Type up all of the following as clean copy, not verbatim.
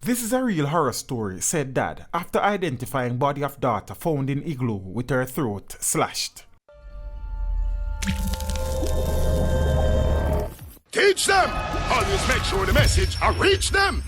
This is a real horror story, said dad, after identifying body of daughter found in igloo with her throat slashed. Teach them! Always make sure the message reach them!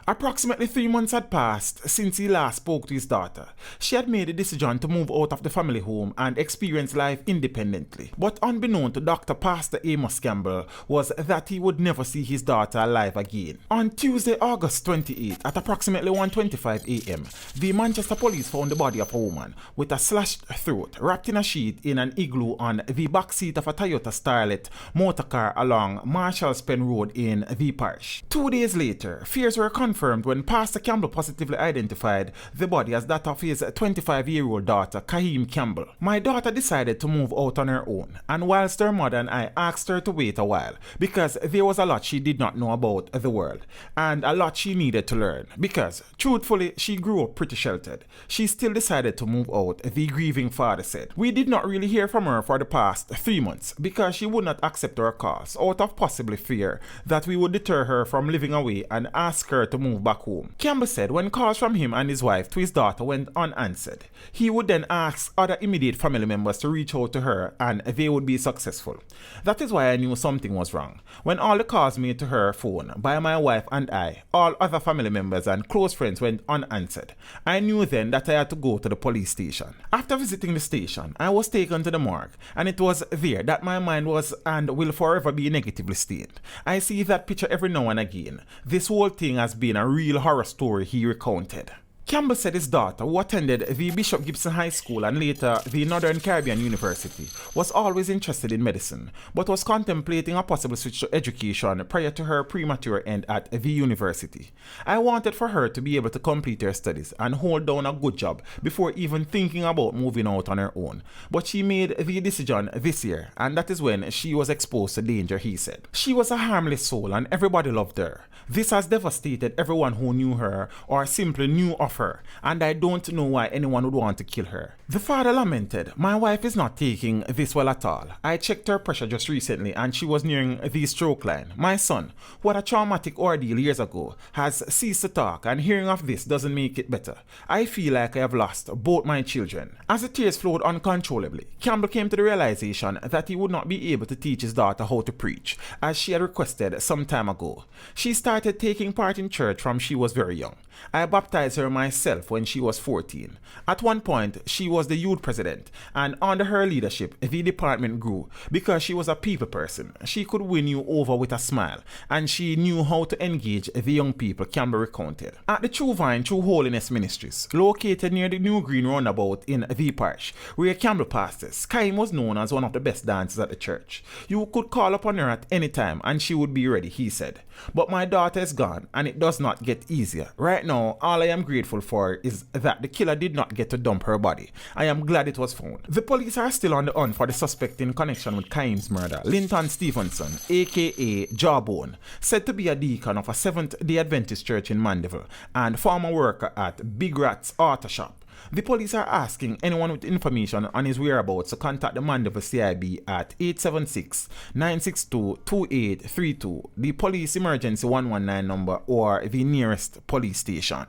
Approximately 3 months had passed since he last spoke to his daughter. She had made a decision to move out of the family home and experience life independently. But unbeknown to Dr. Pastor Amos Campbell was that he would never see his daughter alive again. On Tuesday, August 28, at approximately 1:25 a.m., the Manchester police found the body of a woman with a slashed throat wrapped in a sheet in an igloo on the back seat of a Toyota Starlet motorcar along Marshall's Pen Road in the parish. 2 days later, fears were confirmed when Pastor Campbell positively identified the body as that of his 25-year-old daughter, Kaheem Campbell. My daughter decided to move out on her own, and whilst her mother and I asked her to wait a while, because there was a lot she did not know about the world, and a lot she needed to learn, because, truthfully, she grew up pretty sheltered. She still decided to move out, the grieving father said. We did not really hear from her for the past 3 months, because she would not accept our calls, out of possibly fear that we would deter her from living away and ask her to move back home. Campbell said when calls from him and his wife to his daughter went unanswered, he would then ask other immediate family members to reach out to her and they would be successful. That is why I knew something was wrong. When all the calls made to her phone by my wife and I, all other family members and close friends went unanswered. I knew then that I had to go to the police station. After visiting the station, I was taken to the morgue, and it was there that my mind was and will forever be negatively stained. I see that picture every now and again. This whole thing has been a real horror story, he recounted. Campbell said his daughter, who attended the Bishop Gibson High School and later the Northern Caribbean University, was always interested in medicine, but was contemplating a possible switch to education prior to her premature end at the university. I wanted for her to be able to complete her studies and hold down a good job before even thinking about moving out on her own, but she made the decision this year, and that is when she was exposed to danger, he said. She was a harmless soul and everybody loved her. This has devastated everyone who knew her or simply knew of her, and I don't know why anyone would want to kill her. The father lamented, my wife is not taking this well at all. I checked her pressure just recently and she was nearing the stroke line. My son, who had a traumatic ordeal years ago, has ceased to talk, and hearing of this doesn't make it better. I feel like I have lost both my children. As the tears flowed uncontrollably, Campbell came to the realization that he would not be able to teach his daughter how to preach, as she had requested some time ago. She started taking part in church from she was very young. I baptized her myself when she was 14. At one point, she was the youth president, and under her leadership, the department grew because she was a people person. She could win you over with a smile, and she knew how to engage the young people, Campbell recounted. At the True Vine True Holiness Ministries, located near the New Green Roundabout in the parish, where Campbell pastors, Kaheem was known as one of the best dancers at the church. You could call upon her at any time, and she would be ready, he said. But my daughter is gone, and it does not get easier. Right now, all I am grateful for is that the killer did not get to dump her body. I am glad it was found. The police are still on the hunt for the suspect in connection with Kaheem's murder, Linton Stevenson, aka Jawbone, said to be a deacon of a Seventh-day Adventist church in Mandeville and former worker at Big Rat's Auto Shop. The police are asking anyone with information on his whereabouts to contact the Mandeville CIB at 876-962-2832, the police emergency 119 number, or the nearest police station.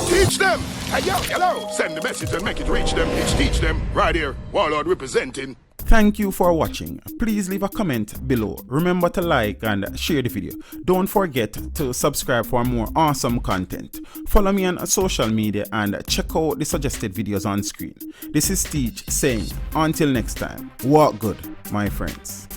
Teach them! Hey, yo, hello! Send the message and make it reach them. It's Teach Them, right here, Warlord representing. Thank you for watching. Please leave a comment below. Remember to like and share the video. Don't forget to subscribe for more awesome content. Follow me on social media and check out the suggested videos on screen. This is Teach saying, until next time, walk good, my friends.